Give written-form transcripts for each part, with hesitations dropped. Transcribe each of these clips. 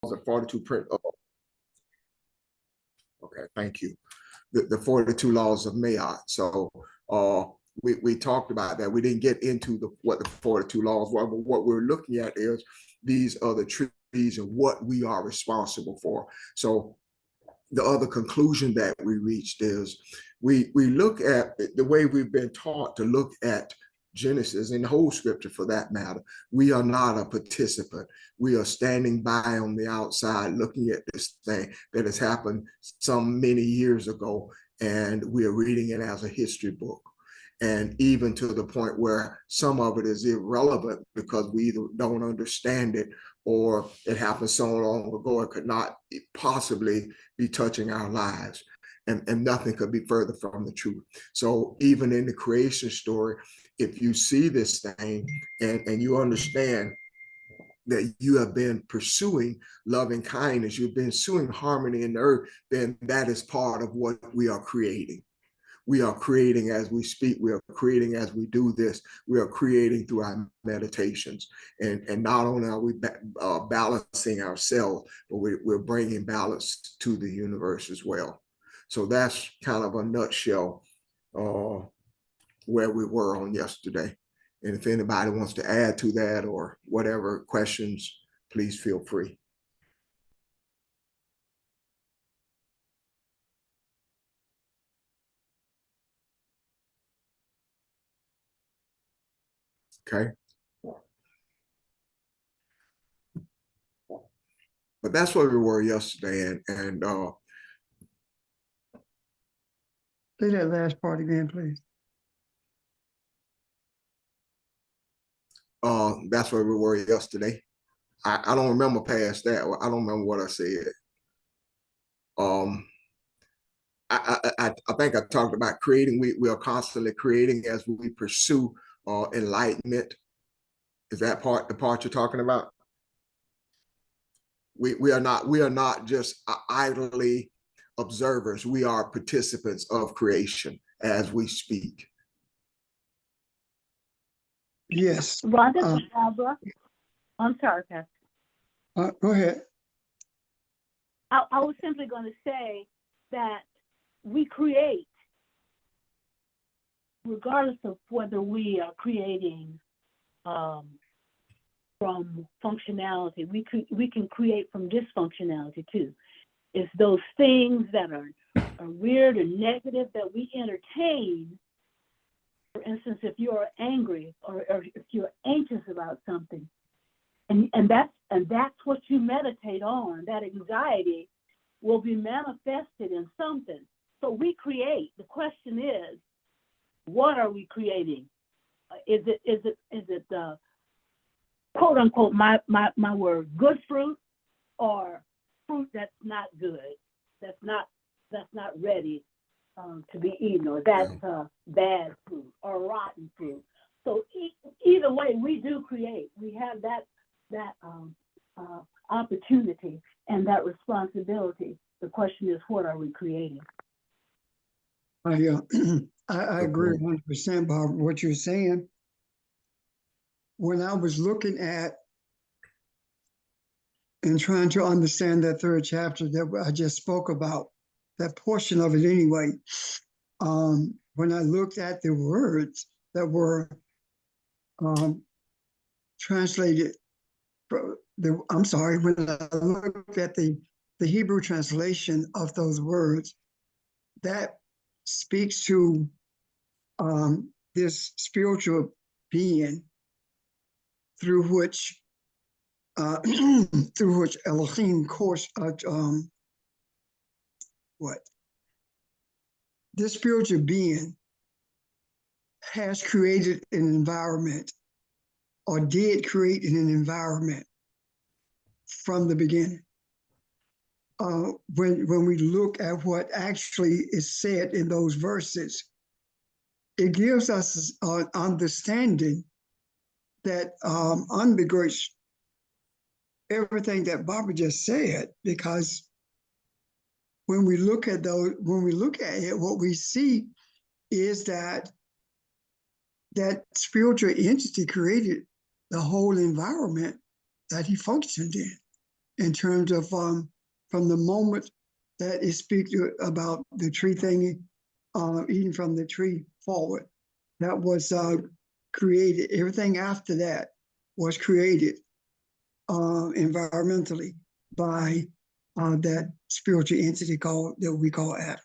the 42 print. Okay, thank you. The 42 laws of Mayat. So we talked about that. We didn't get into what the 42 laws were, but what we're looking at is these are the trees and what we are responsible for. So the other conclusion that we reached is we look at the way we've been taught to look at Genesis and the whole scripture for that matter. We are not a participant. We are standing by on the outside looking at this thing that has happened some many years ago, and we are reading it as a history book. And even to the point where some of it is irrelevant because we either don't understand it or it happened so long ago it could not possibly be touching our lives. And nothing could be further from the truth. So even in the creation story, if you see this thing and you understand that you have been pursuing loving kindness, you've been pursuing harmony in the earth, then that is part of what we are creating. We are creating as we speak. We are creating as we do this. We are creating through our meditations. And not only are we balancing ourselves, but we're bringing balance to the universe as well. So that's kind of a nutshell where we were on yesterday. And if anybody wants to add to that or whatever questions, please feel free. Okay. But that's where we were yesterday. And say that last part again, please. That's where we were yesterday. I don't remember past that. I don't remember what I said. I think I talked about creating. We are constantly creating as we pursue enlightenment. Is that the part you're talking about? We are not just idly observers. We are participants of creation as we speak. Yes. Rhonda, Barbara. I'm sorry, Pastor. Go ahead. I was simply going to say that we create, regardless of whether we are creating from functionality. We can create from dysfunctionality too. It's those things that are weird or negative that we entertain. For instance, if you're angry or if you're anxious about something, and that's what you meditate on, that anxiety will be manifested in something. So we create. The question is, what are we creating? Is it quote unquote my word, good fruit, or fruit that's not good, that's not ready to be eaten, or that's bad fruit or rotten fruit? So either way, we do create. We have that opportunity and that responsibility. The question is, what are we creating? I agree 100%, Bob, what you're saying. When I was looking at and trying to understand that third chapter that I just spoke about, that portion of it anyway, when I looked at the words that were translated, when I looked at the Hebrew translation of those words, that speaks to this spiritual being through which Elohim this spiritual being has created an environment, or did create an environment from the beginning. When we look at what actually is said in those verses, it gives us an understanding that undergirds everything that Barbara just said, because when we look at it, what we see is that spiritual entity created the whole environment that he functioned in. in terms of from the moment that it speaks about the tree thingy, eating from the tree forward, that was created. Everything after that was created environmentally by that spiritual entity that we call Adam.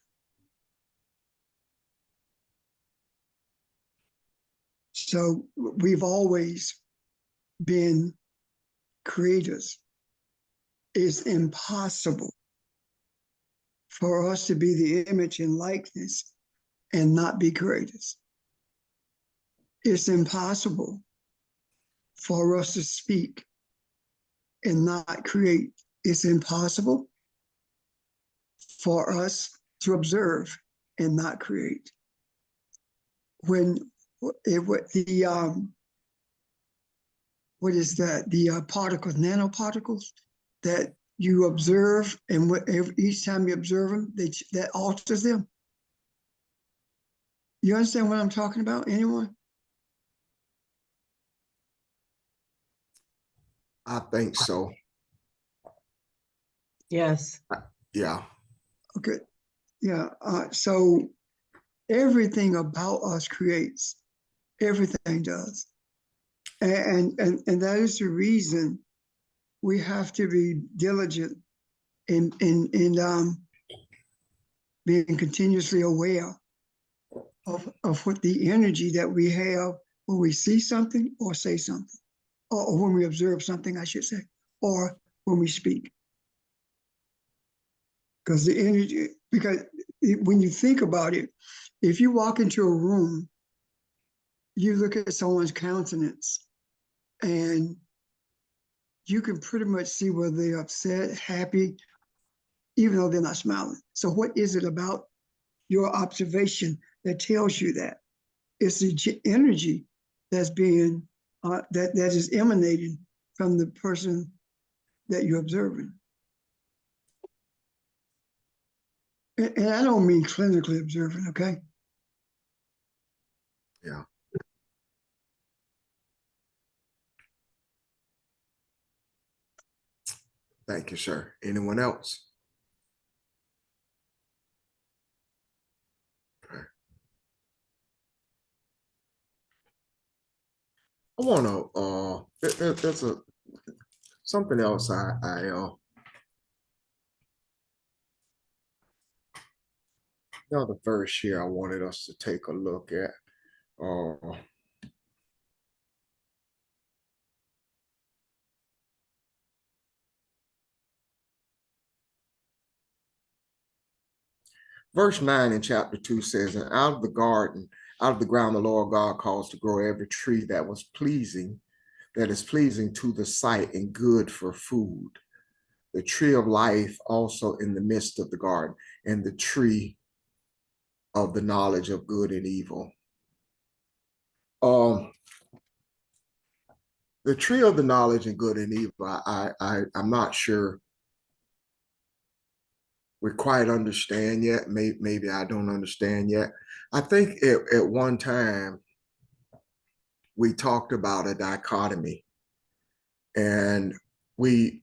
So we've always been creators. It's impossible for us to be the image and likeness and not be creators. It's impossible for us to speak and not create. It's impossible for us to observe and not create. When what is that? The particles, nanoparticles that you observe, and each time you observe them, that alters them. You understand what I'm talking about? Anyone? I think so. Yes. Yeah. Okay. Yeah. So everything about us creates. Everything does. And that is the reason we have to be diligent in being continuously aware of what the energy that we have when we see something or say something, or when we observe something, I should say, or when we speak. Because the energy, when you think about it, if you walk into a room, you look at someone's countenance and you can pretty much see whether they're upset, happy, even though they're not smiling. So what is it about your observation that tells you that? It's the energy that's being, that is emanating from the person that you're observing. And I don't mean clinically observing, okay? Yeah. Thank you, sir. Anyone else? Okay. I want to, there's something else another verse here I wanted us to take a look at. Verse 9 in chapter 2 says, and out of the garden, out of the ground, the Lord God caused to grow every tree that was pleasing, that is pleasing to the sight and good for food. The tree of life also in the midst of the garden, and the tree of the knowledge of good and evil. The tree of the knowledge of good and evil, I'm not sure we quite understand yet. Maybe I don't understand yet. I think at one time we talked about a dichotomy, and we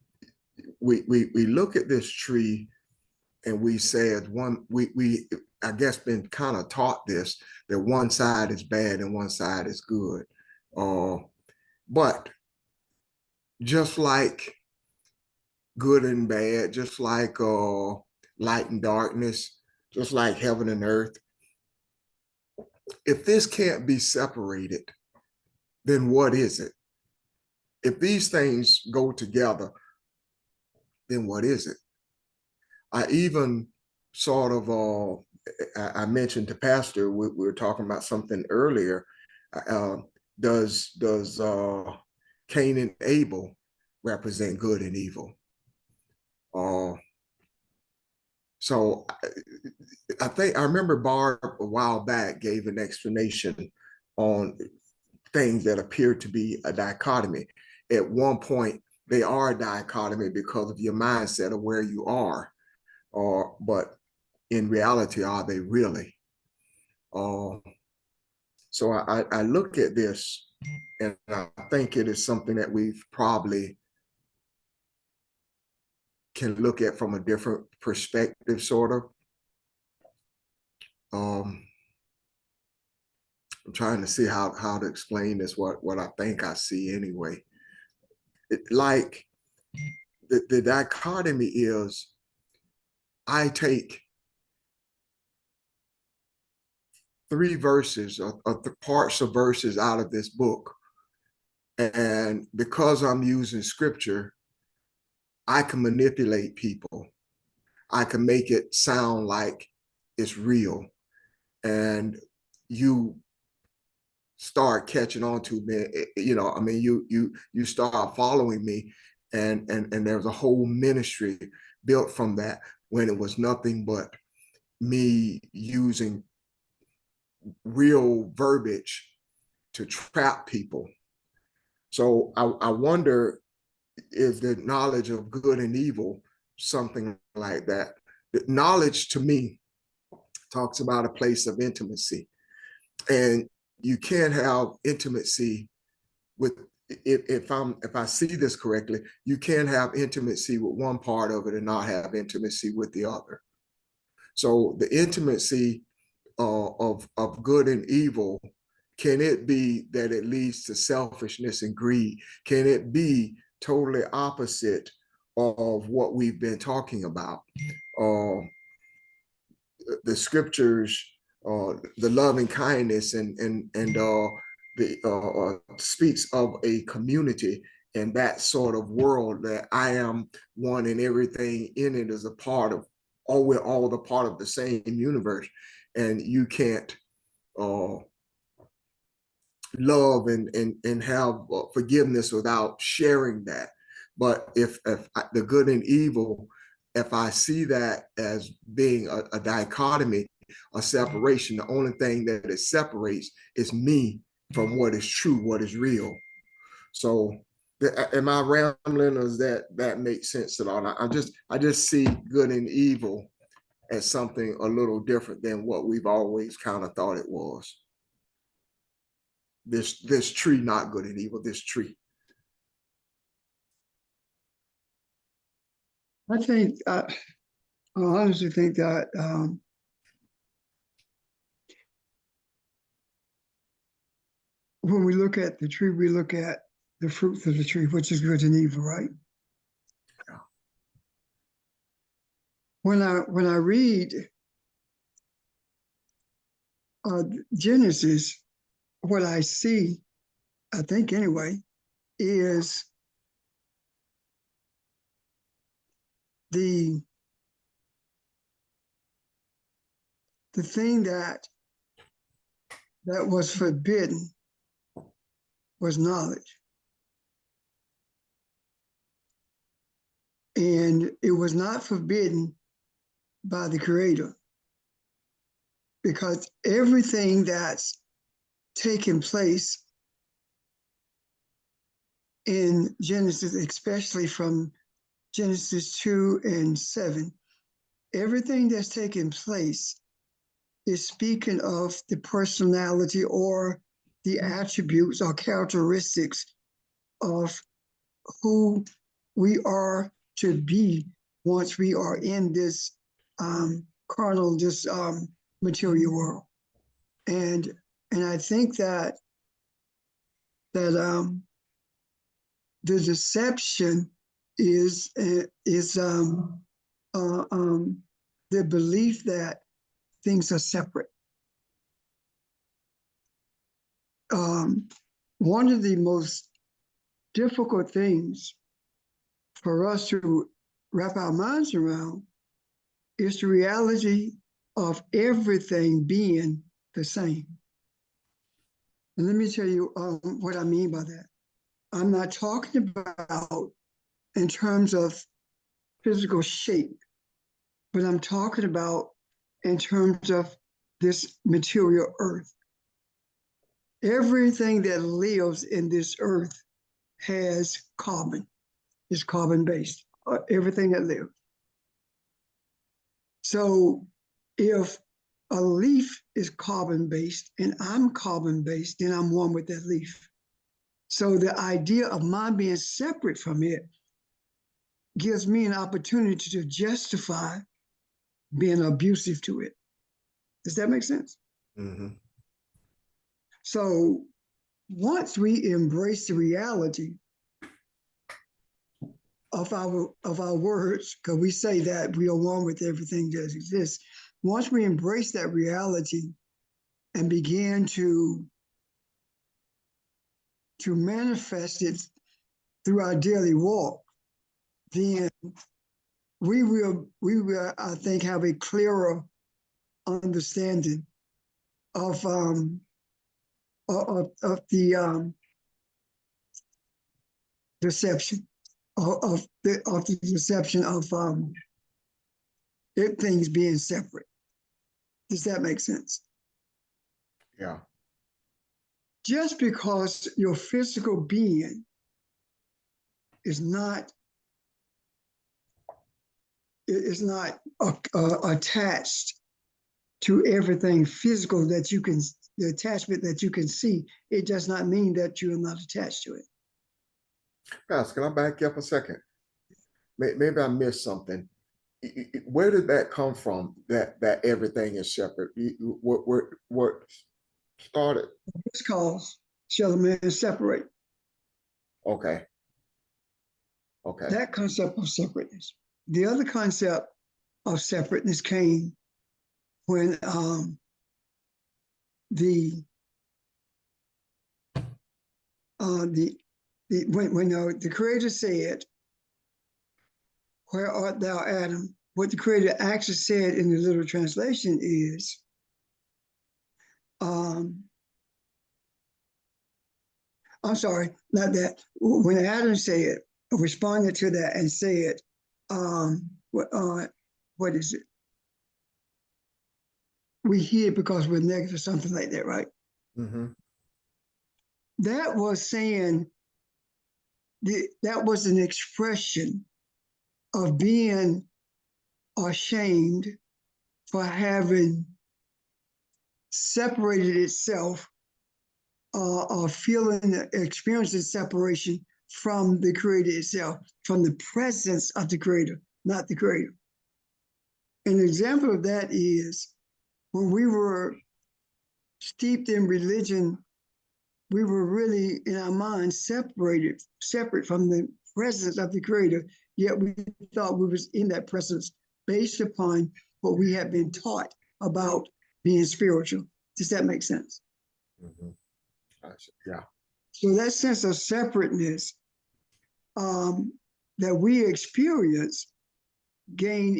look at this tree and we said we I guess been kind of taught this, that one side is bad and one side is good. But just like good and bad, just like light and darkness, just like heaven and earth, if this can't be separated, then what is it? If these things go together, then what is it? I even sort of, I mentioned to Pastor, we were talking about something earlier. Does Cain and Abel represent good and evil? So I think I remember Barb a while back gave an explanation on things that appear to be a dichotomy. At one point, they are a dichotomy because of your mindset of where you are, but in reality, are they really? So I look at this and I think it is something that we've probably can look at from a different perspective, sort of. I'm trying to see how to explain this, what I think I see anyway. Like the dichotomy is, I take 3 verses or the parts of verses out of this book, and because I'm using scripture, I can manipulate people. I can make it sound like it's real, and you start catching on to me. I mean, you start following me, and there's a whole ministry built from that, when it was nothing but me using real verbiage to trap people. So I wonder, is the knowledge of good and evil something like that? The knowledge, to me, talks about a place of intimacy, and you can't have intimacy with, if I see this correctly, you can't have intimacy with one part of it and not have intimacy with the other. So the intimacy of good and evil, can it be that it leads to selfishness and greed? Can it be totally opposite of what we've been talking about? The scriptures, the loving kindness and speaks of a community, and that sort of world that I am one and everything in it is a part of, all we're all the part of the same universe, and you can't love and have forgiveness without sharing that. But if the good and evil, if I see that as being a dichotomy, a separation, the only thing that it separates is me from what is true, what is real. So am I rambling, or does that make sense at all? I just see good and evil as something a little different than what we've always kind of thought it was. This tree, not good and evil, this tree. I honestly think that when we look at the tree, we look at the fruits of the tree, which is good and evil, right? Yeah. When I read Genesis, what I see, I think anyway, is the thing that was forbidden was knowledge. And it was not forbidden by the Creator, because everything that's taken place in Genesis, especially from Genesis 2 and 7, everything that's taken place is speaking of the personality or the attributes or characteristics of who we are to be once we are in this carnal, this material world. And I think that the deception is the belief that things are separate. One of the most difficult things for us to wrap our minds around is the reality of everything being the same. And let me tell you what I mean by that. I'm not talking about in terms of physical shape, but I'm talking about in terms of this material earth. Everything that lives in this earth has carbon, is carbon-based, everything that lives. So if a leaf is carbon-based and I'm carbon-based, then I'm one with that leaf. So the idea of mine being separate from it gives me an opportunity to justify being abusive to it. Does that make sense? Mhm. So once we embrace the reality of our words, because we say that we are one with everything that exists, once we embrace that reality and begin to manifest it through our daily walk, then we will, I think, have a clearer understanding of the deception of the deception of things being separate. Does that make sense? Yeah. Just because your physical being is not attached to everything physical that you can, the attachment that you can see, it does not mean that you are not attached to it. Guys, can I back you up a second? Maybe I missed something. Where did that come from? That everything is separate. What started? This cause shall a man separate. Okay. Okay. That concept of separateness. The other concept of separateness came when the Creator said, "Where art thou, Adam?" What the Creator actually said in the literal translation is, I'm sorry, not that. When Adam said, responded to that and said, what is it? We hid because we're negative, something like that, right? Mm-hmm. That was saying, that was an expression of being ashamed for having separated itself or feeling, experiencing separation from the Creator itself, from the presence of the Creator, not the Creator. An example of that is when we were steeped in religion, we were really in our minds separate from the presence of the Creator, yet we thought we was in that presence based upon what we had been taught about being spiritual. Does that make sense? Mm-hmm. Yeah. So that sense of separateness that we experience gained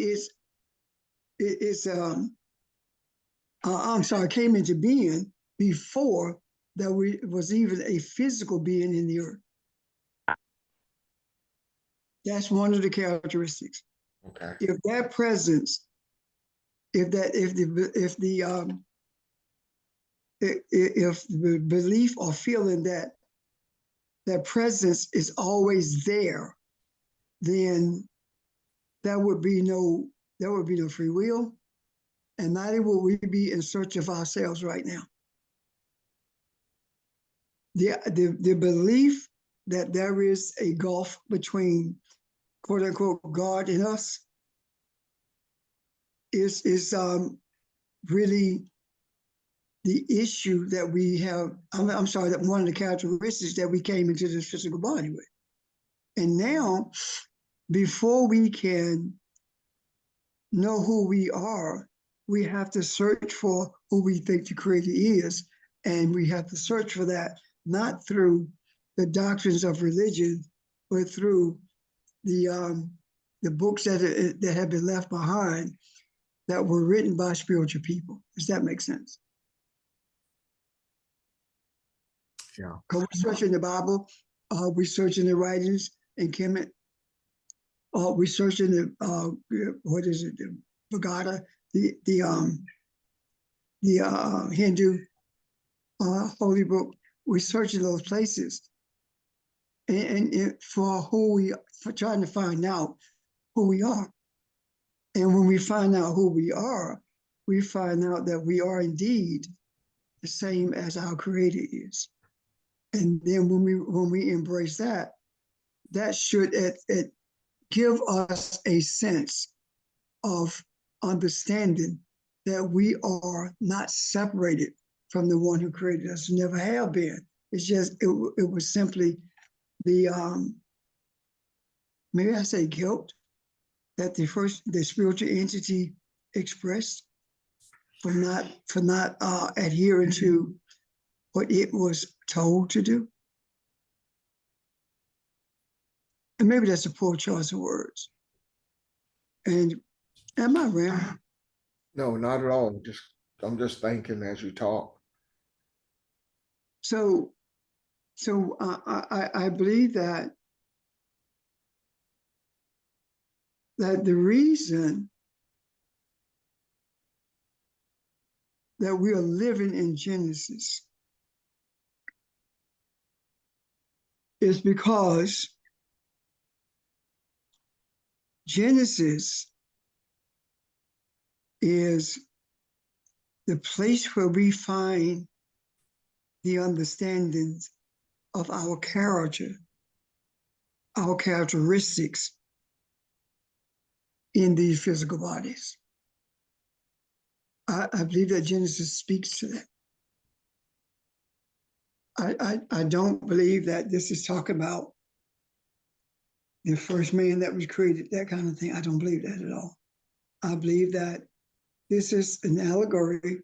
came into being before there was even a physical being in the earth. That's one of the characteristics. Okay. If that presence, if the belief or feeling that presence is always there, then there would be no free will, and neither will we be in search of ourselves right now. The belief that there is a gulf between quote unquote God and us is really the issue that we have. I'm sorry, that one of the characteristics that we came into this physical body with. And now, before we can know who we are, we have to search for who we think the Creator is. And we have to search for that, not through the doctrines of religion, but through the books that have been left behind that were written by spiritual people. Does that make sense? Yeah. Because we're searching the Bible, we're searching the writings in Kemet, we're searching the what is it, the Bhagavata, the Hindu holy book. We're searching those places, and for trying to find out who we are. And when we find out who we are, we find out that we are indeed the same as our Creator is. And then when we embrace that, that should at give us a sense of understanding that we are not separated from the one who created us, never have been. It's just, it was simply the, maybe I say guilt that the spiritual entity expressed for not adhering to what it was told to do. And maybe that's a poor choice of words. And am I rambling? No, not at all. I'm just thinking as you talk. So I believe that the reason that we are living in Genesis is because Genesis is the place where we find the understandings of our character, our characteristics in these physical bodies. I believe that Genesis speaks to that. I don't believe that this is talking about the first man that was created, that kind of thing. I don't believe that at all. I believe that this is an allegory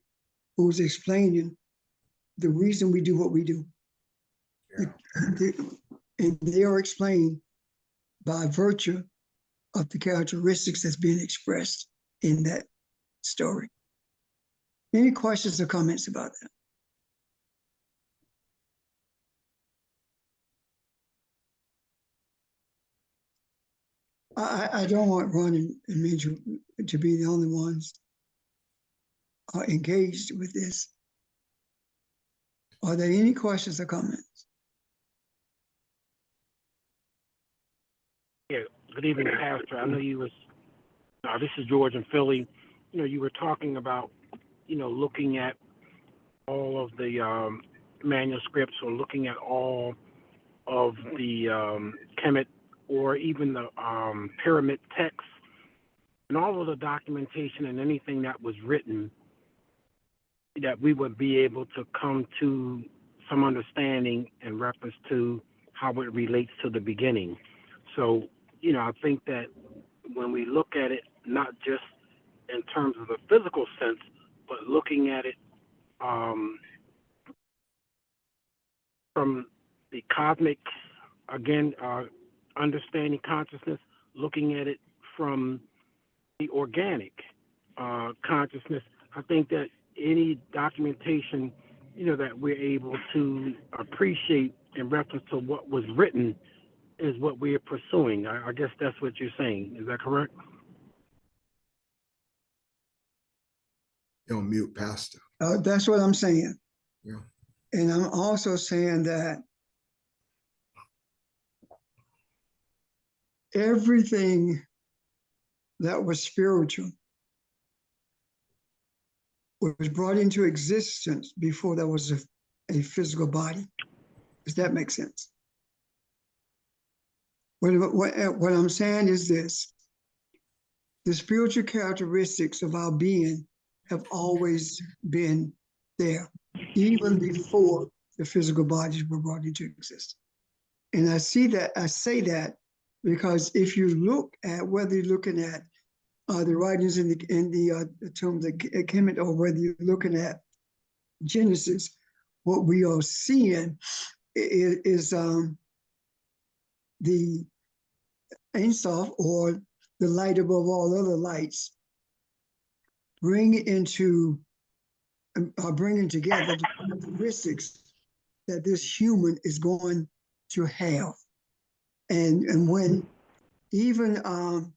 who's explaining the reason we do what we do. Yeah. And they are explained by virtue of the characteristics that's being expressed in that story. Any questions or comments about that? I don't want Ron and Mitchell to be the only ones engaged with this. Are there any questions or comments? Yeah, good evening, Pastor. I know you was, this is George in Philly. You know, you were talking about, looking at all of the manuscripts or looking at all of the Kemet or even the pyramid texts and all of the documentation and anything that was written, that we would be able to come to some understanding in reference to how it relates to the beginning. So, I think that when we look at it, not just in terms of the physical sense, but looking at it from the cosmic, again, understanding consciousness, looking at it from the organic consciousness, I think that any documentation, that we're able to appreciate in reference to what was written is what we are pursuing. I guess that's what you're saying. Is that correct? You're on mute, Pastor. That's what I'm saying. Yeah. And I'm also saying that everything that was spiritual was brought into existence before there was a physical body. Does that make sense? What I'm saying is this: the spiritual characteristics of our being have always been there, even before the physical bodies were brought into existence. And I say that because if you look at whether you're looking at the writings in the tombs of Kemet, or whether you're looking at Genesis, what we are seeing is the Ein Sof, or the light above all other lights, bringing together the characteristics that this human is going to have. And when even the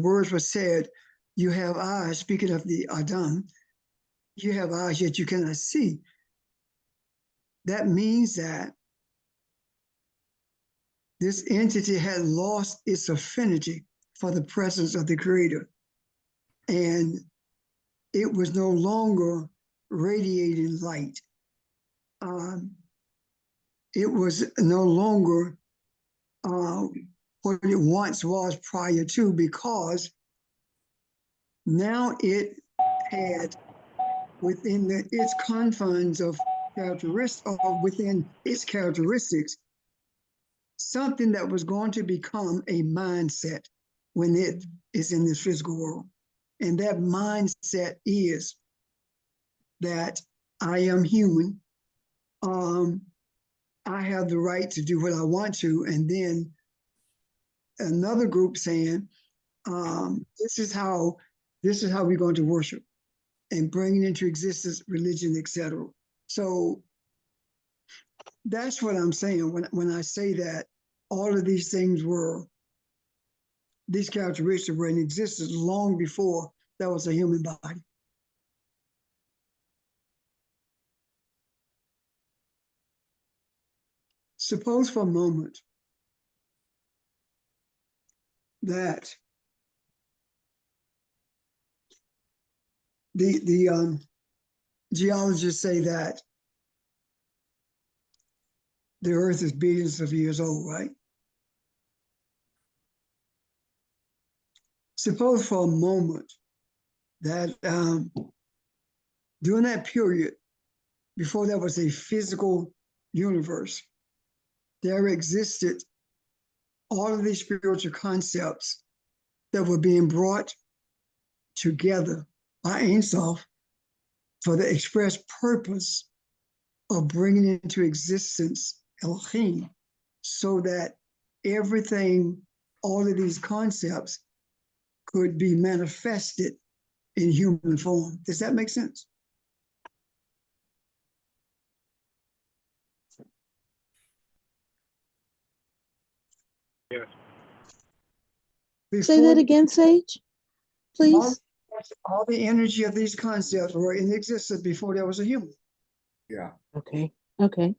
words were said, you have eyes, speaking of the Adam, you have eyes yet you cannot see. That means that this entity had lost its affinity for the presence of the Creator, and it was no longer radiating light. it was no longer what it once was prior to, because now it had within its confines of characteristics, or within its characteristics, something that was going to become a mindset when it is in this physical world. And that mindset is that I am human. I have the right to do what I want to. And then another group saying, this is how we're going to worship, and bringing into existence religion, etc. So that's what I'm saying when I say that all of these characteristics were in existence long before there was a human body. Suppose for a moment that the geologists say that the Earth is billions of years old, right? Suppose for a moment that during that period, before there was a physical universe, there existed all of these spiritual concepts that were being brought together by Ein Sof for the express purpose of bringing into existence Elohim, so that everything, all of these concepts could be manifested in human form. Does that make sense? Yes. Say that again, Sage, please. All the energy of these concepts were in existence before there was a human. Yeah. Okay. Okay.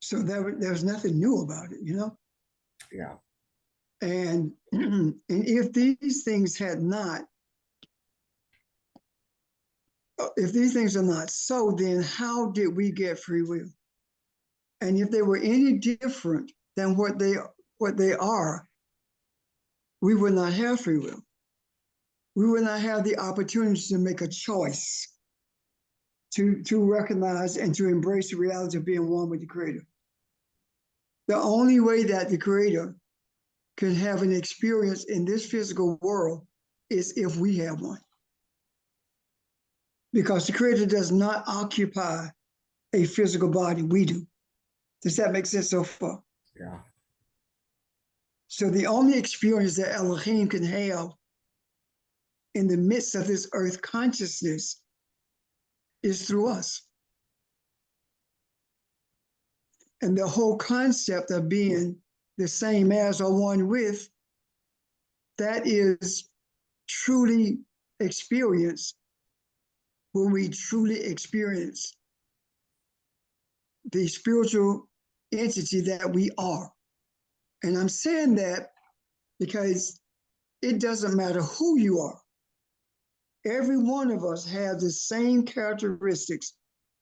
So there was nothing new about it, you know? Yeah. And if these things are not so, then how did we get free will? And if they were any different than what they are, we would not have free will. We would not have the opportunity to make a choice to recognize and to embrace the reality of being one with the Creator. The only way that the Creator can have an experience in this physical world is if we have one. Because the Creator does not occupy a physical body, we do. Does that make sense so far? Yeah. So the only experience that Elohim can have in the midst of this earth consciousness is through us. And the whole concept of being the same as or one with, that is truly experienced when we truly experience the spiritual entity that we are. And I'm saying that because it doesn't matter who you are. Every one of us has the same characteristics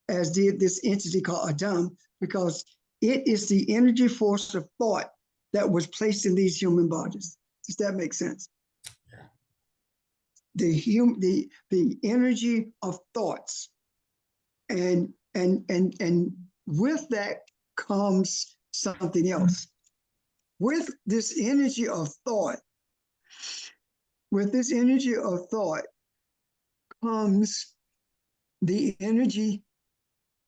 as did this entity called Adam, because it is the energy force of thought that was placed in these human bodies. Does that make sense? Yeah. The energy of thoughts. And with that comes something else. With this energy of thought, comes the energy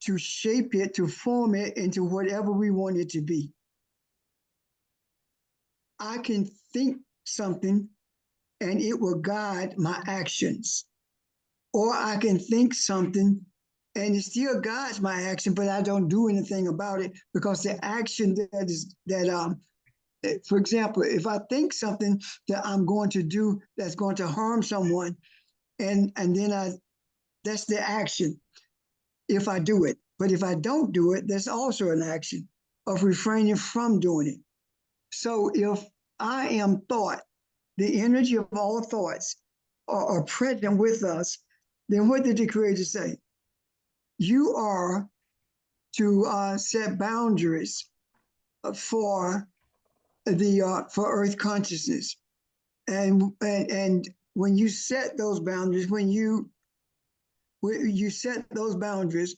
to shape it, to form it into whatever we want it to be. I can think something and it will guide my actions. Or I can think something and it still guides my action, but I don't do anything about it, because the action for example, if I think something that I'm going to do that's going to harm someone, and then that's the action if I do it. But if I don't do it, that's also an action of refraining from doing it. So if I am thought, the energy of all thoughts are present with us, then what did the Creator say? You are to set boundaries for for Earth consciousness, and when you set those boundaries, when you set those boundaries,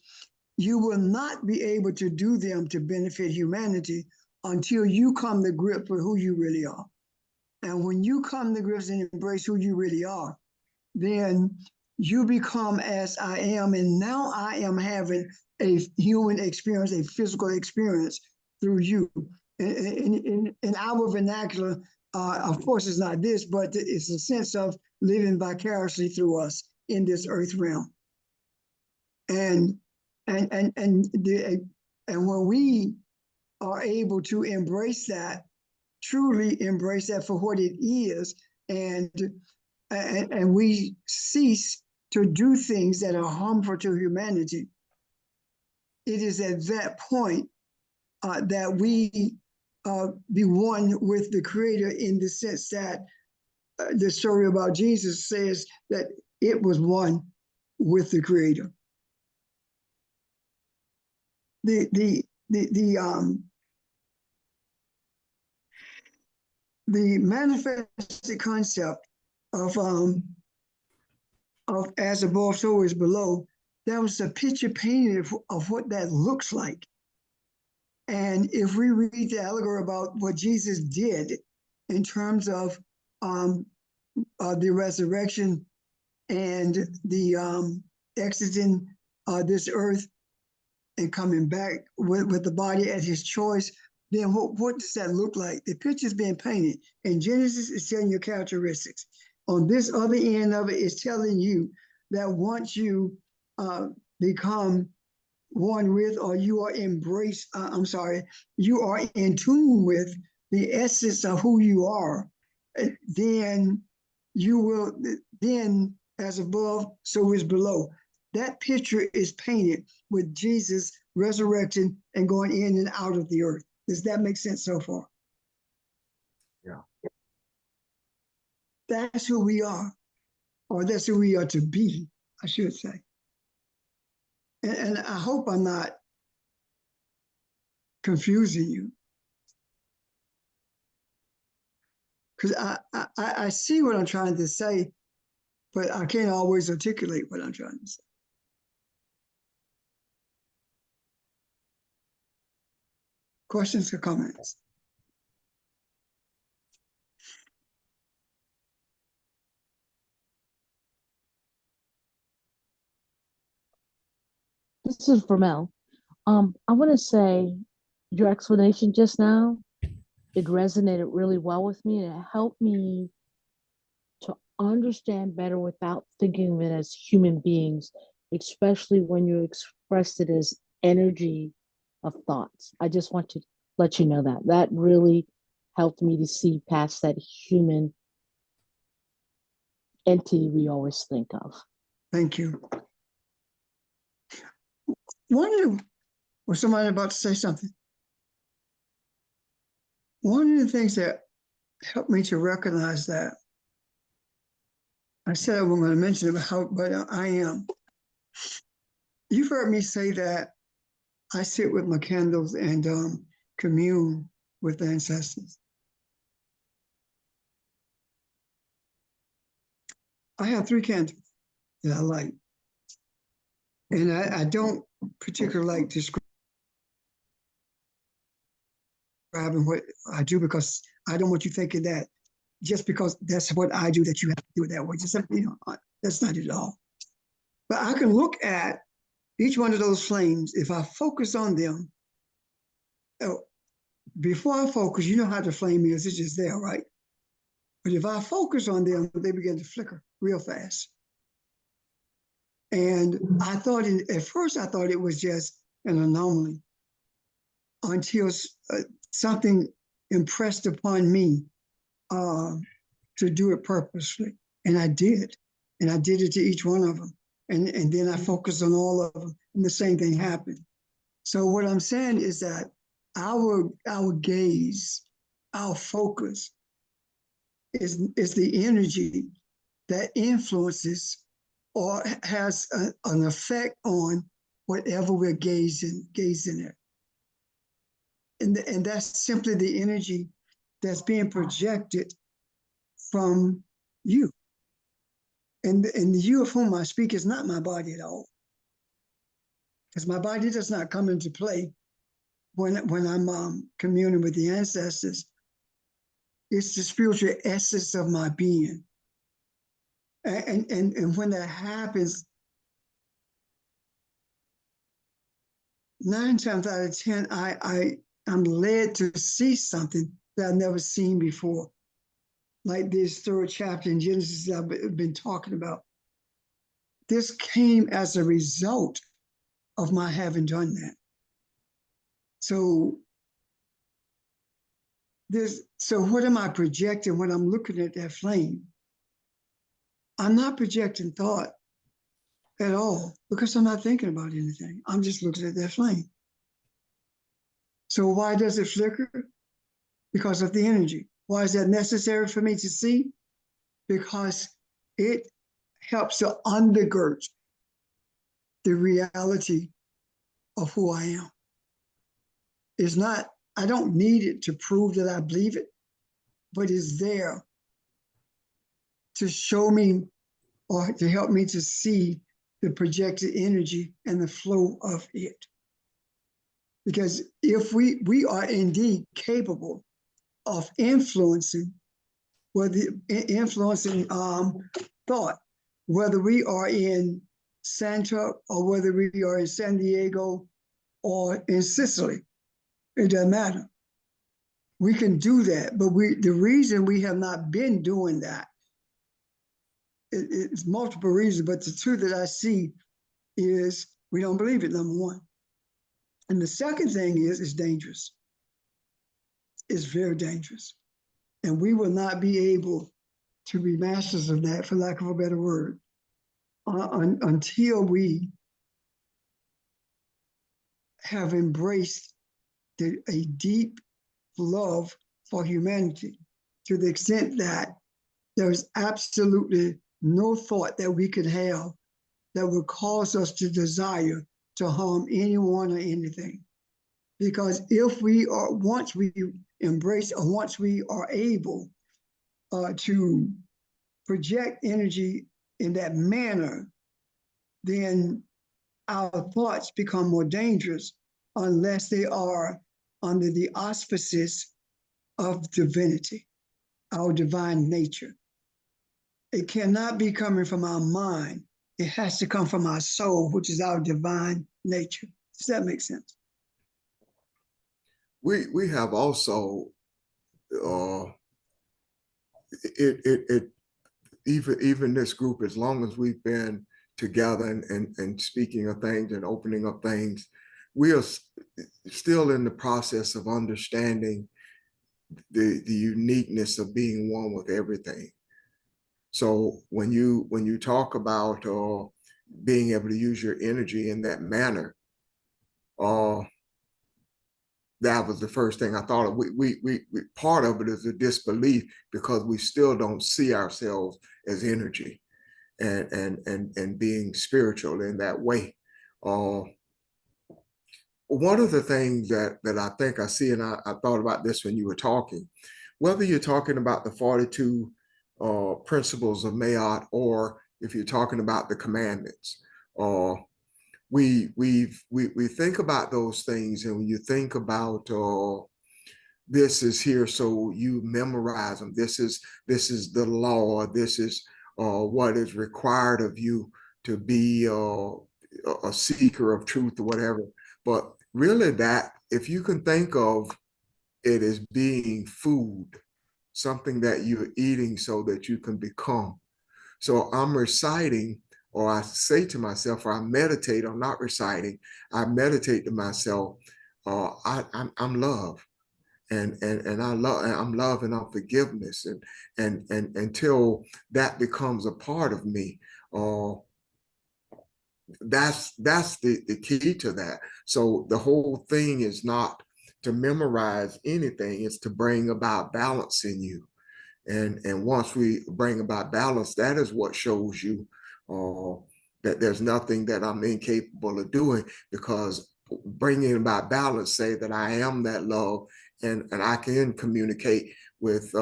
you will not be able to do them to benefit humanity until you come to grips with who you really are. And when you come to grips and embrace who you really are, then you become as I am. And now I am having a human experience, a physical experience through you. In our vernacular, of course, it's not this, but it's a sense of living vicariously through us in this earth realm. And when we are able to embrace that, truly embrace that for what it is, and we cease to do things that are harmful to humanity, it is at that point that we be one with the Creator, in the sense that the story about Jesus says that it was one with the Creator. The manifested concept of as above, so is below, that was a picture painted of what that looks like. And if we read the allegory about what Jesus did in terms of the resurrection and the exiting this earth and coming back with the body at his choice, then what does that look like? The picture's being painted. In Genesis, it's telling you characteristics. On this other end of it, it's telling you that once you become one with, or you are embraced, you are in tune with the essence of who you are, then you will, then as above, so is below. That picture is painted with Jesus resurrecting and going in and out of the earth. Does that make sense so far? Yeah. That's who we are, or that's who we are to be, I should say. And I hope I'm not confusing you, because I see what I'm trying to say, but I can't always articulate what I'm trying to say. Questions or comments? This is Vermel. I want to say your explanation just now, it resonated really well with me, and it helped me to understand better without thinking of it as human beings, especially when you expressed it as energy of thoughts. I just want to let you know that that really helped me to see past that human entity we always think of. Thank you. Was somebody about to say something? One of the things that helped me to recognize that, I said I wasn't going to mention it, but I am. You've heard me say that I sit with my candles and commune with the ancestors. I have 3 candles that I light. And I don't particularly like describing what I do, because I don't want you thinking that just because that's what I do, that you have to do it that way. Just, that's not it at all. But I can look at each one of those flames. If I focus on them, before I focus, you know how the flame is, it's just there, right? But if I focus on them, they begin to flicker real fast. And I thought, at first, I thought it was just an anomaly, until something impressed upon me to do it purposely. And I did. And I did it to each one of them. And then I focused on all of them, and the same thing happened. So what I'm saying is that our gaze, our focus is the energy that influences or has an effect on whatever we're gazing at. And that's simply the energy that's being projected from you. And the you of whom I speak is not my body at all. Because my body does not come into play when I'm communing with the ancestors. It's the spiritual essence of my being. And when that happens, 9 times out of 10, I'm led to see something that I've never seen before. Like this 3rd chapter in Genesis that I've been talking about. This came as a result of my having done that. So what am I projecting when I'm looking at that flame? I'm not projecting thought at all because I'm not thinking about anything. I'm just looking at that flame. So why does it flicker? Because of the energy. Why is that necessary for me to see? Because it helps to undergird the reality of who I am. It's not, I don't need it to prove that I believe it, but it's there to show me or to help me to see the projected energy and the flow of it. Because if we are indeed capable of influencing, thought, whether we are in Santa or whether we are in San Diego or in Sicily, it doesn't matter. We can do that, but the reason we have not been doing that, it's multiple reasons, but the two that I see is we don't believe it, number one. And the second thing is it's dangerous. It's very dangerous. And we will not be able to be masters of that, for lack of a better word, until we have embraced a deep love for humanity to the extent that there is absolutely no thought that we could have that would cause us to desire to harm anyone or anything. Because if we are, once we embrace or once we are able to project energy in that manner, then our thoughts become more dangerous unless they are under the auspices of divinity, our divine nature. It cannot be coming from our mind. It has to come from our soul, which is our divine nature. Does that make sense? We have also even this group, as long as we've been together and speaking of things and opening up things, we are still in the process of understanding the uniqueness of being one with everything. So when you talk about being able to use your energy in that manner, that was the first thing I thought of. We part of it is a disbelief because we still don't see ourselves as energy and being spiritual in that way. One of the things that I think I see, and I thought about this when you were talking, whether you're talking about the 42 principles of Ma'at, or if you're talking about the commandments, we think about those things, and when you think about this is here, so you memorize them. This is the law. This is what is required of you to be a seeker of truth or whatever. But really, that if you can think of it as being food, something that you're eating so that you can become. So I'm reciting, or I say to myself, or I meditate. I'm not reciting. I meditate to myself. I'm love, and I'm love and I'm forgiveness, and until that becomes a part of me. That's the key to that. So the whole thing is not to memorize anything; it's to bring about balance in you. And once we bring about balance, that is what shows you that there's nothing that I'm incapable of doing, because bringing about balance say that I am that love, and I can communicate with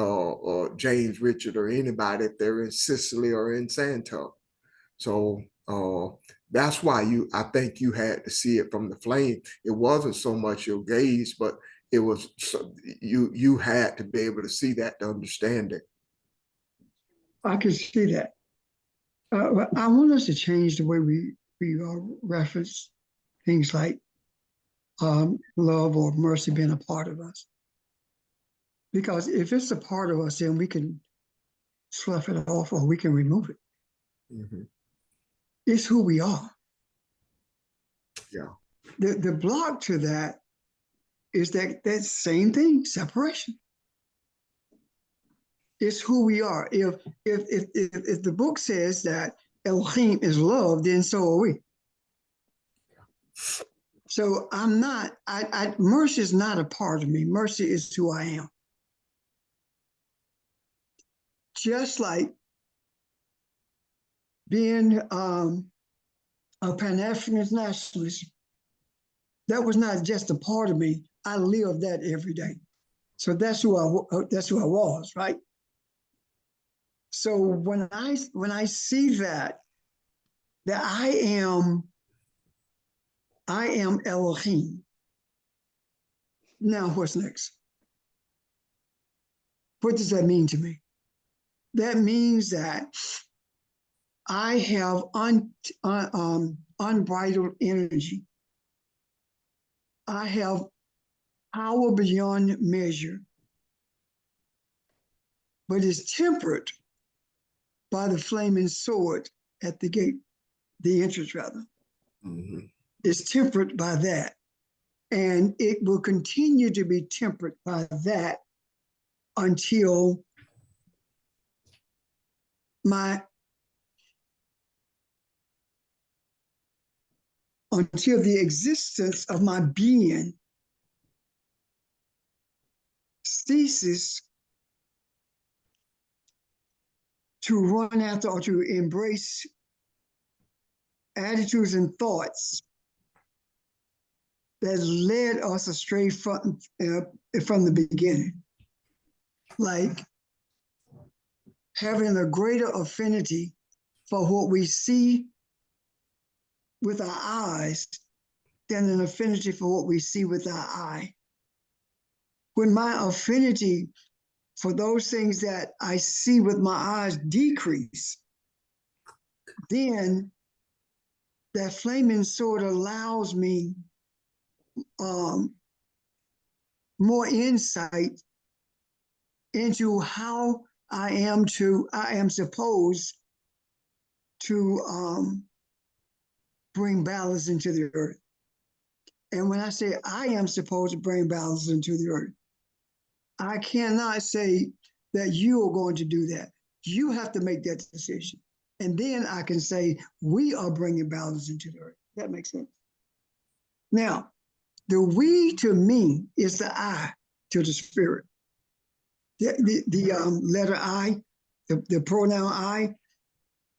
James, Richard, or anybody if they're in Sicily or in Santo. So that's why I think you had to see it from the flame. It wasn't so much your gaze, but it was you had to be able to see that to understand it. I could see that. I want us to change the way we reference things like love or mercy being a part of us. Because if it's a part of us, then we can slough it off or we can remove it. Mm-hmm. It's who we are. Yeah. The block to that is that same thing, separation. It's who we are. If the book says that Elohim is love, then so are we. So I'm not, mercy is not a part of me. Mercy is who I am. Just like being a Pan-African nationalist, that was not just a part of me. I live that every day. So that's who I was, right? So when I see that I am Elohim. Now what's next? What does that mean to me? That means that I have unbridled energy. I have power beyond measure, but it's tempered by the flaming sword at the gate, the entrance rather. Mm-hmm. It's tempered by that. And it will continue to be tempered by that until the existence of my being ceases to run after or to embrace attitudes and thoughts that led us astray from the beginning. Like having a greater affinity for what we see with our eyes than an affinity for what we see with our eye. When my affinity for those things that I see with my eyes decrease, then that flaming sword allows me more insight into how I am supposed to bring balance into the earth. And when I say I am supposed to bring balance into the earth, I cannot say that you are going to do that. You have to make that decision. And then I can say, we are bringing balance into the earth. That makes sense. Now, the we to me is the I to the spirit. The letter I, the pronoun I,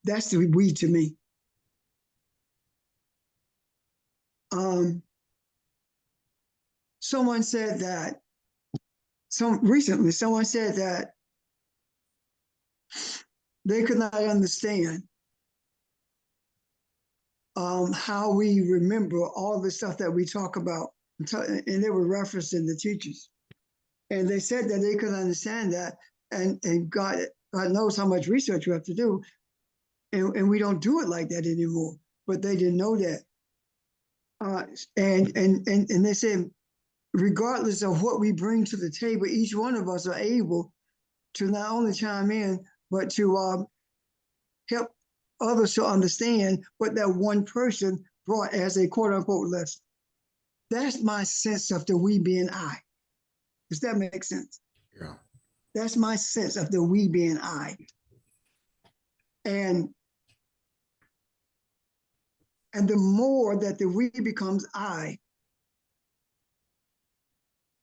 that's the we to me. Someone said that, recently, someone said that they could not understand how we remember all the stuff that we talk about, and they were referenced in the teachers. And they said that they could understand that, and God knows how much research we have to do, and we don't do it like that anymore. But they didn't know that, and they said, regardless of what we bring to the table, each one of us are able to not only chime in, but to help others to understand what that one person brought as a quote unquote lesson. That's my sense of the we being I. Does that make sense? Yeah. That's my sense of the we being I. And the more that the we becomes I,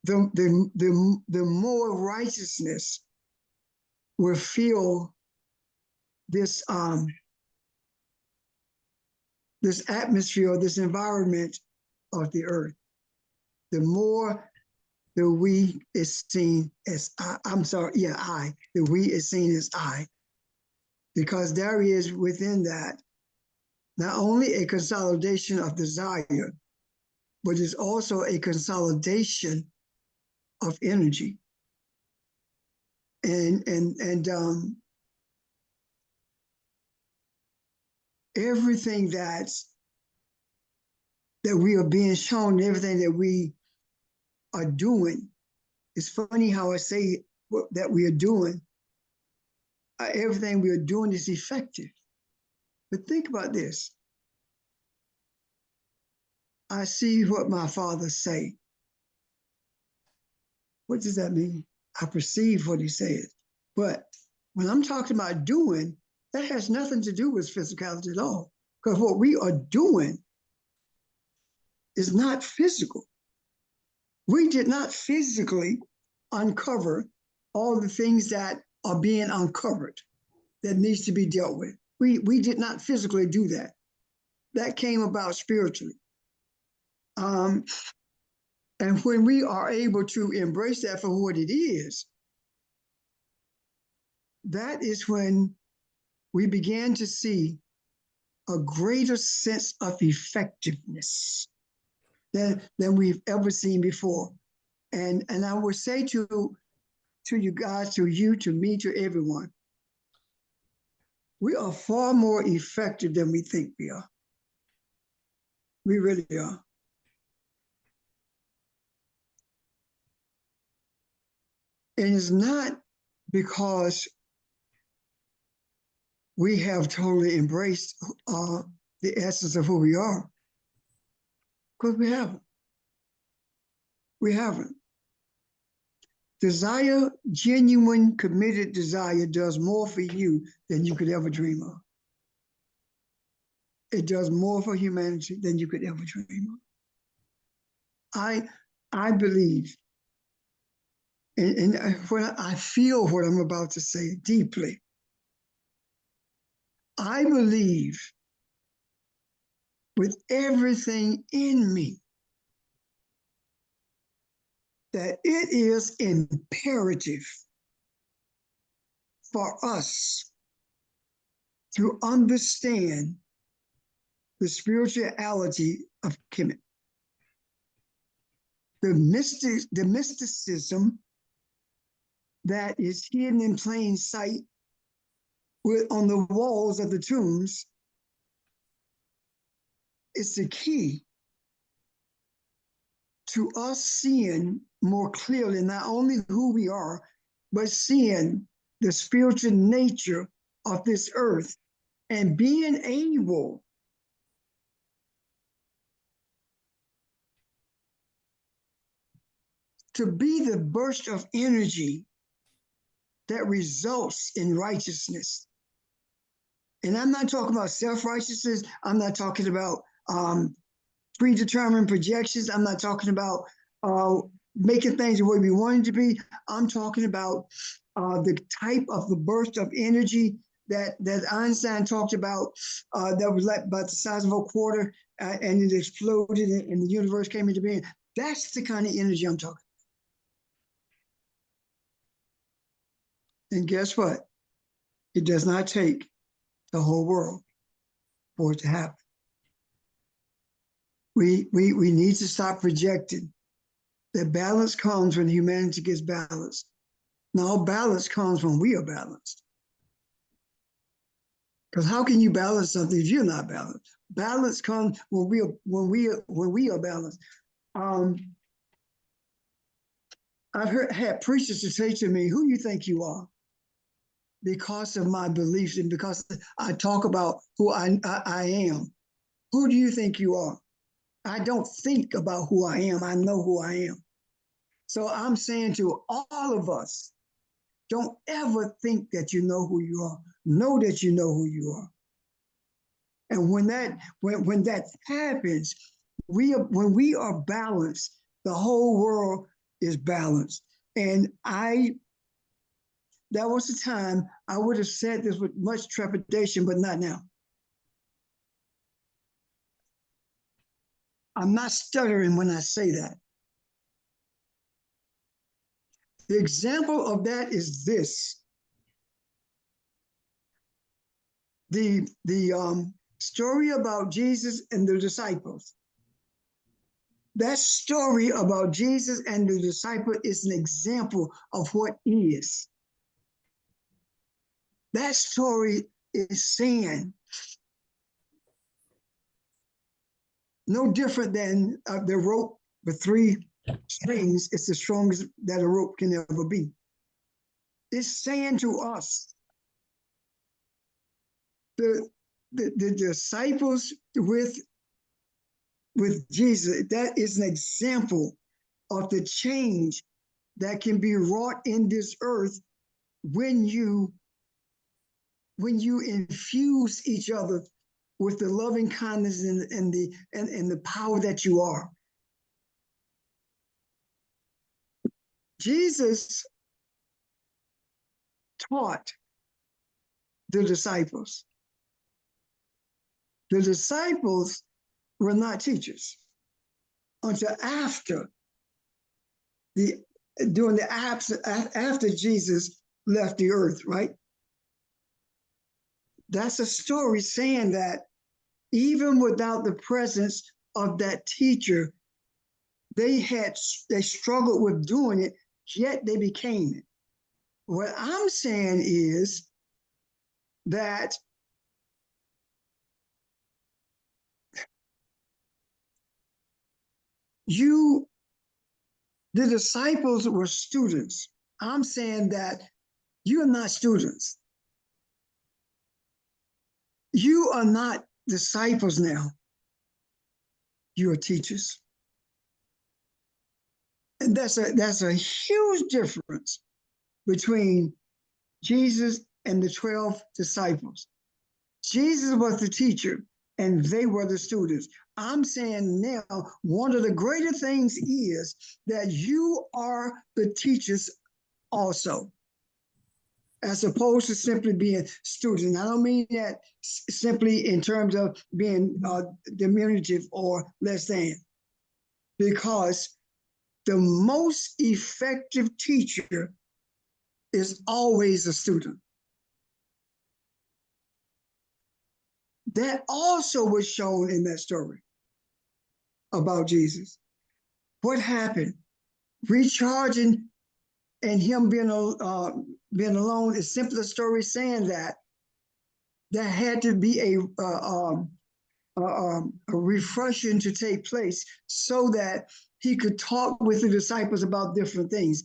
the more righteousness will fill this this atmosphere, or this environment of the earth, the more the we is seen as the we is seen as I, because there is within that not only a consolidation of desire, but it's also a consolidation of energy. And everything that we are being shown, everything that we are doing, it's funny how I say that we are doing. Everything we are doing is effective. But think about this. I see what my father say. What does that mean? I perceive what he said. But when I'm talking about doing, that has nothing to do with physicality at all. Because what we are doing is not physical. We did not physically uncover all the things that are being uncovered that needs to be dealt with. We did not physically do that. That came about spiritually. And when we are able to embrace that for what it is, that is when we began to see a greater sense of effectiveness than we've ever seen before. And I would say to you guys, to you, to me, to everyone, we are far more effective than we think we are. We really are. And it's not because we have totally embraced the essence of who we are, because we haven't. We haven't. Desire, genuine, committed desire does more for you than you could ever dream of. It does more for humanity than you could ever dream of. I believe, and when I feel what I'm about to say deeply, I believe with everything in me that it is imperative for us to understand the spirituality of Kemet. The mysticism that is hidden in plain sight on the walls of the tombs is the key to us seeing more clearly not only who we are, but seeing the spiritual nature of this earth and being able to be the burst of energy that results in righteousness. And I'm not talking about self-righteousness. I'm not talking about predetermined projections. I'm not talking about making things the way we want it to be. I'm talking about the type of the burst of energy that Einstein talked about that was like about the size of a quarter and it exploded and the universe came into being. That's the kind of energy I'm talking. And guess what? It does not take the whole world for it to happen. We need to stop projecting. The balance comes when humanity gets balanced. Now, balance comes when we are balanced. Because how can you balance something if you're not balanced? Balance comes when we are balanced. I've had preachers to say to me, "Who do you think you are?" Because of my beliefs and because I talk about who I am. Who do you think you are? I don't think about who I am. I know who I am. So I'm saying to all of us, don't ever think that you know who you are. Know that you know who you are. And when that happens, when we are balanced, the whole world is balanced. And that was the time I would have said this with much trepidation, but not now. I'm not stuttering when I say that. The example of that is this. The story about Jesus and the disciples. That story about Jesus and the disciple is an example of what is. That story is saying no different than the rope with 3 strings. It's the strongest that a rope can ever be. It's saying to us, the disciples with Jesus, that is an example of the change that can be wrought in this earth when you infuse each other with the loving kindness and the power that you are. Jesus taught the disciples. The disciples were not teachers until after after Jesus left the earth, right? That's a story saying that even without the presence of that teacher, they struggled with doing it, yet they became it. What I'm saying is that the disciples were students. I'm saying that you are not students. You are not disciples now. You are teachers. And that's a huge difference between Jesus and the 12 disciples. Jesus was the teacher and they were the students. I'm saying now, one of the greater things is that you are the teachers also, as opposed to simply being students. I don't mean that simply in terms of being diminutive or less than, because the most effective teacher is always a student. That also was shown in that story about Jesus. What happened? Recharging and him being alone is simply a story saying that there had to be a refreshing to take place so that he could talk with the disciples about different things.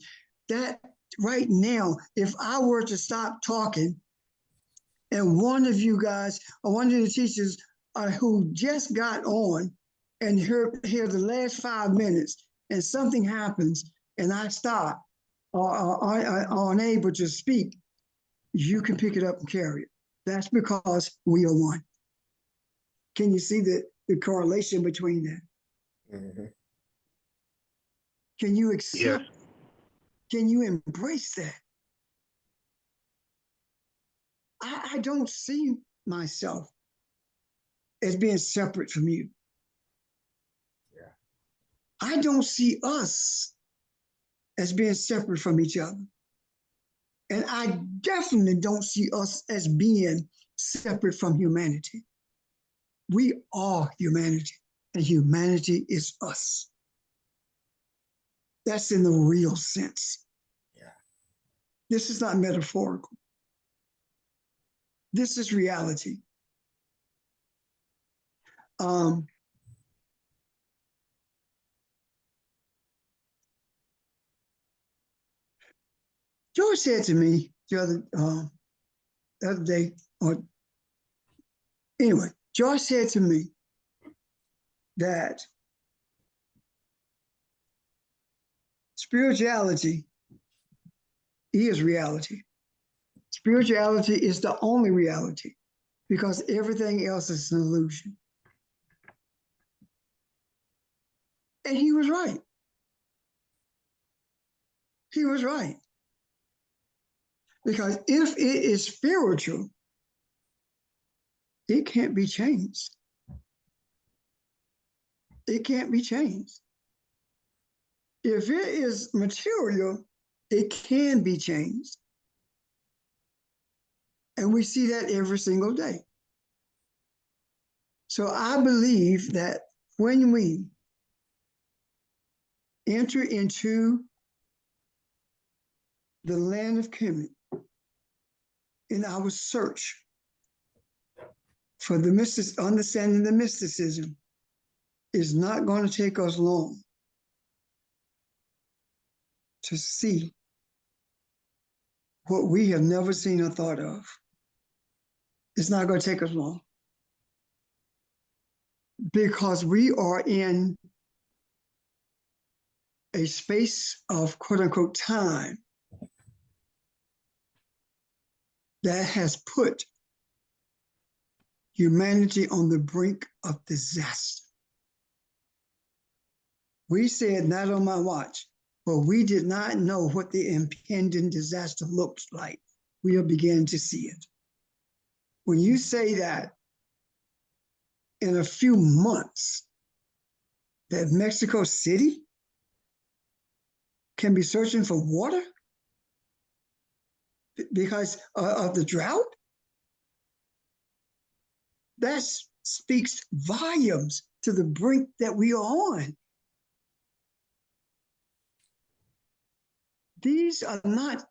That right now, if I were to stop talking and one of you guys or one of the teachers who just got on and hear the last 5 minutes and something happens and I stop or are unable to speak, you can pick it up and carry it. That's because we are one. Can you see the correlation between that? Mhm. Can you accept? Yes. Can you embrace that? I don't see myself as being separate from you. Yeah. I don't see us as being separate from each other. And I definitely don't see us as being separate from humanity. We are humanity, and humanity is us. That's in the real sense. Yeah. This is not metaphorical. This is reality. George said to me the other day, or anyway, George said to me that spirituality is reality. Spirituality is the only reality because everything else is an illusion. And he was right. He was right. Because if it is spiritual, it can't be changed. it can't be changed. If it is material, it can be changed. And we see that every single day. So I believe that when we enter into the land of Kemet in our search for the understanding the mysticism, is not going to take us long to see what we have never seen or thought of. It's not going to take us long because we are in a space of quote unquote time that has put humanity on the brink of disaster. We said not on my watch, but we did not know what the impending disaster looked like. We are beginning to see it. When you say that in a few months, that Mexico City can be searching for water because of the drought, that speaks volumes to the brink that we are on. These are not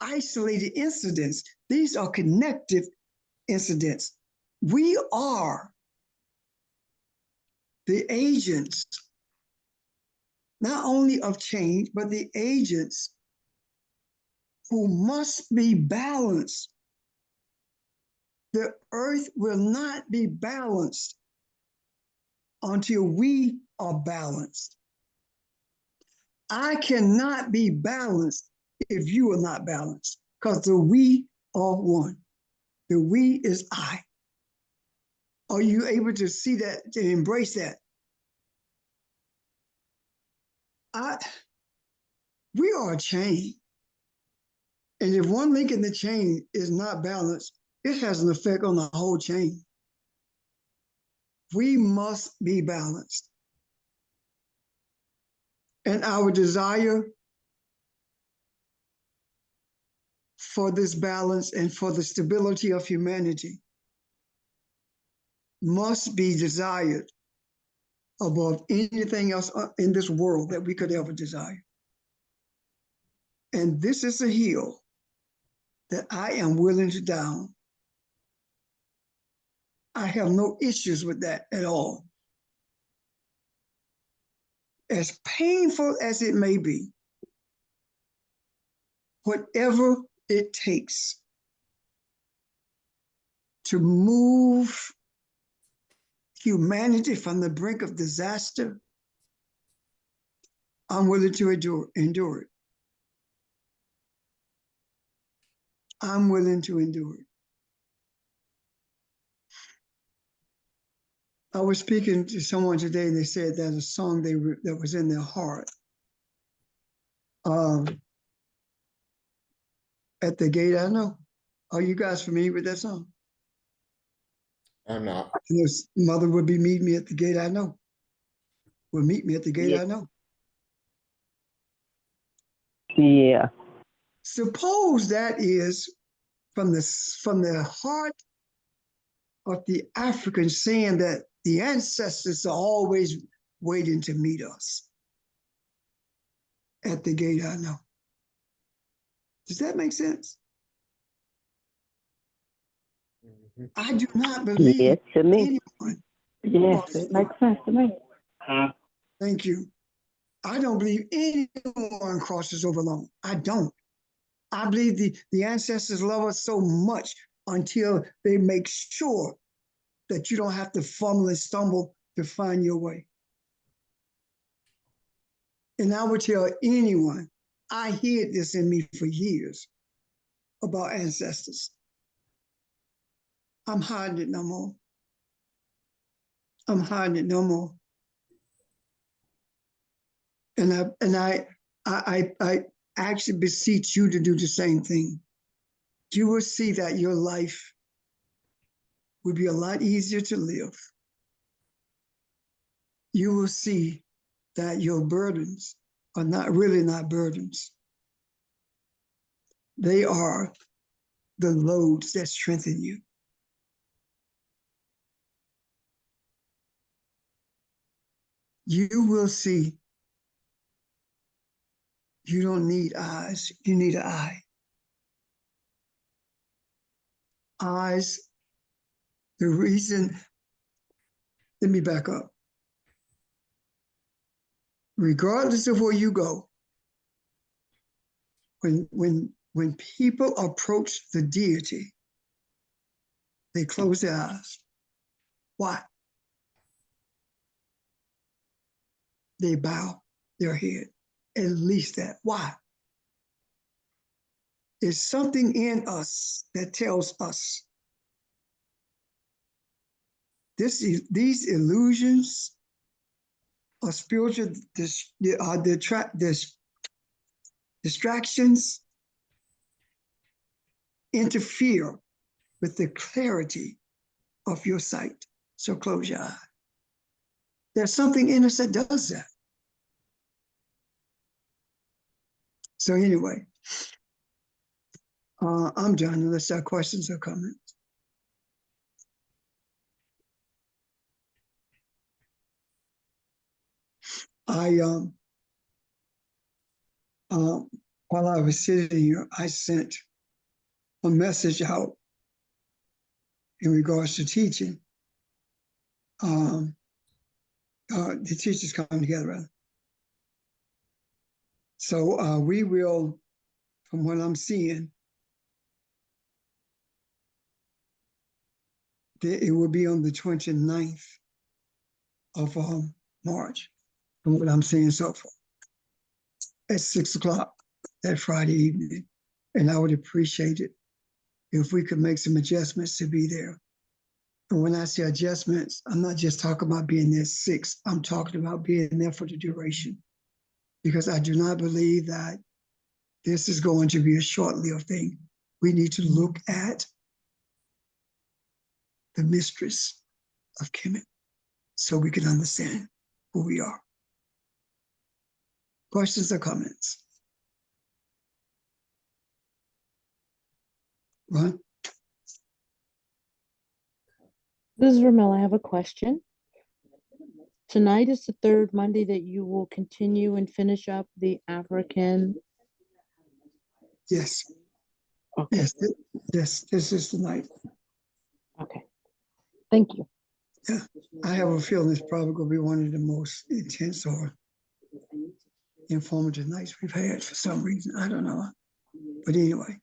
isolated incidents. These are connective incidents. We are the agents, not only of change, but the agents who must be balanced. The earth will not be balanced until we are balanced. I cannot be balanced if you are not balanced, because the we are one. The we is I. Are you able to see that, to embrace that? We are a chain. And if one link in the chain is not balanced, it has an effect on the whole chain. We must be balanced. And our desire for this balance and for the stability of humanity must be desired above anything else in this world that we could ever desire. And this is a hill that I am willing to die on. I have no issues with that at all. As painful as it may be, whatever it takes to move humanity from the brink of disaster, I'm willing to endure it. I'm willing to endure it. I was speaking to someone today, and they said that a song that was in their heart. At the Gate I Know. Are you guys familiar with that song? I'm not. And his mother would be meeting me at the gate I know. Would meet me at the gate I know. Yeah. Suppose that is from the heart of the African, saying that the ancestors are always waiting to meet us at the gate I know. Does that make sense? I do not believe Yes, to me. anyone. Yes, it makes sense to me. Thank you. I don't believe anyone crosses over alone. I don't. I believe the ancestors love us so much until they make sure that you don't have to fumble and stumble to find your way. And I would tell anyone, I hid this in me for years about ancestors. I'm hiding it no more. I'm hiding it no more. And I actually beseech you to do the same thing. You will see that your life will be a lot easier to live you will see that your burdens are not burdens. They are the loads that strengthen you. You will see you don't need eyes, you need an eye. Eyes, the reason, let me back up. Regardless of where you go, when people approach the deity, they close their eyes. Why? They bow their head. At least that. Why? There's something in us that tells us these illusions of spiritual distractions interfere with the clarity of your sight. So close your eye. There's something in us that does that. So anyway, I'm done unless there are questions or comments. While I was sitting here, I sent a message out in regards to teaching. The teachers come together. So we will, from what I'm seeing, it will be on the 29th of March, from what I'm seeing so far, at 6 o'clock that Friday evening. And I would appreciate it if we could make some adjustments to be there. And when I say adjustments, I'm not just talking about being there 6, I'm talking about being there for the duration. Because I do not believe that this is going to be a short-lived thing. We need to look at the mistress of Kemet so we can understand who we are. Questions or comments? Ron? This is Ramel. I have a question. Tonight is the third Monday that you will continue and finish up the African. Yes. Okay. Yes, this is the night. Okay. Thank you. Yeah, I have a feeling it's probably going to be one of the most intense or informative nights we've had for some reason. I don't know. But anyway,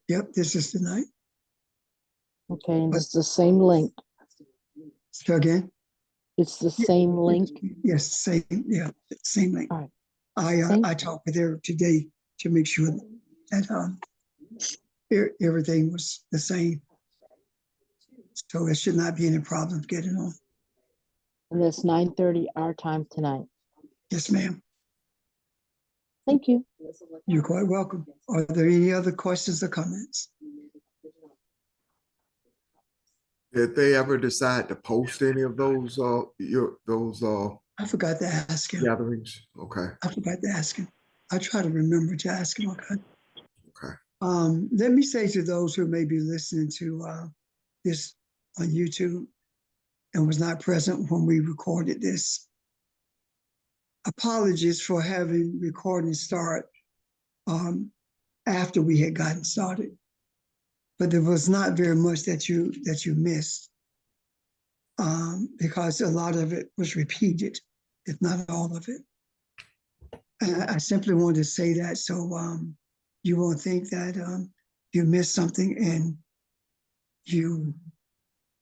yep, this is the night. Okay, and it's the same link. So again? It's the same link. Yes, same, yeah, same link. All right. I talked with her today to make sure that everything was the same. So there should not be any problems getting on. And that's 9:30 our time tonight. Yes, ma'am. Thank you. You're quite welcome. Are there any other questions or comments? Did they ever decide to post any of those I forgot to ask him. gatherings? Okay. I forgot to ask him. I try to remember to ask him. Okay. Okay. Let me say to those who may be listening to this on YouTube and was not present when we recorded this, apologies for having recording start after we had gotten started. But there was not very much that you missed because a lot of it was repeated, if not all of it. And I simply wanted to say that so you won't think that you missed something and you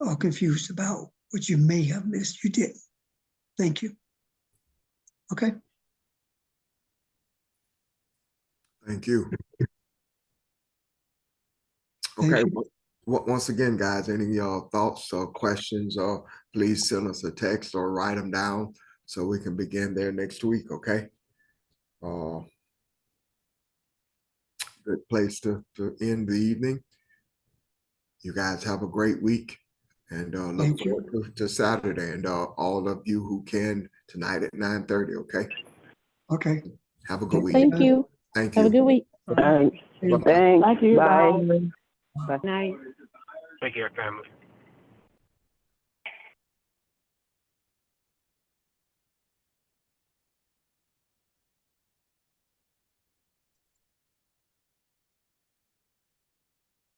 are confused about what you may have missed. You didn't. Thank you. Okay. Thank you. Thank Okay. you. Once again, guys, any thoughts or questions, please send us a text or write them down so we can begin there next week. Okay. Good place to end the evening. You guys have a great week and look Thank you. forward to Saturday. And all of you who can tonight at 9:30, okay? Okay. Have a good week. Thank you. Thank Have a you. good week. Thanks. Bye-bye. Thanks. Thank you. Bye. Night. Take care, family.